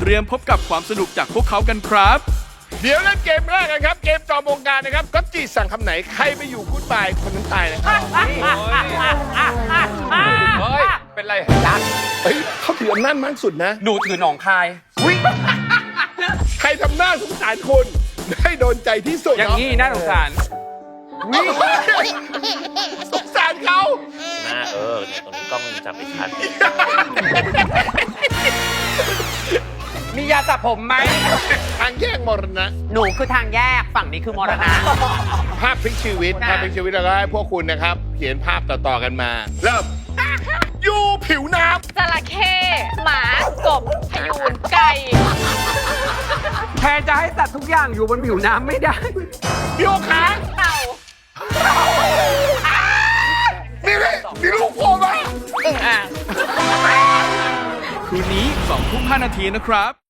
รียมพบกับความสนุกจากพวกเขากันครับ เดี๋ยวเล่นเกมแรกกันครับ เกมจอมวงการนะครับก็จีสั่งคำไหนใครไปอยู่กู๊ดบายคนนั้นตายนะครับ เฮ้ย เป็นไร เฮ้ยเขาถืออำนาจมากสุดนะ หนูถือหนองคาย ใครทำหน้าสงสารคุณได้โดนใจที่สุด อย่างนี้น่าสงสาร วิ่งสงสารเขา เนี่ยตรงนี้กล้องมันจับไม่ชัด มียาสระผมไหม ทางแยกมรณะ หนูคือทางแยกฝั่งนี้คือมรณะ ภาพพลิกชีวิตภาพพลิกชีวิตแล้วก็ให้พวกคุณนะครับ เขียนภาพต่อๆกันมา เริ่มอยู่ผิวน้ จระเข้หมากบพยูนไก่ แพรจะให้สัตว์ทุกอย่างอยู่บนผิวน้ำไม่ได้ ำโยคะ เต่า นี่เลยนี่ลูกผมอ่ะ คืนนี้2 ทุ่ม 5 นาทีนะครับ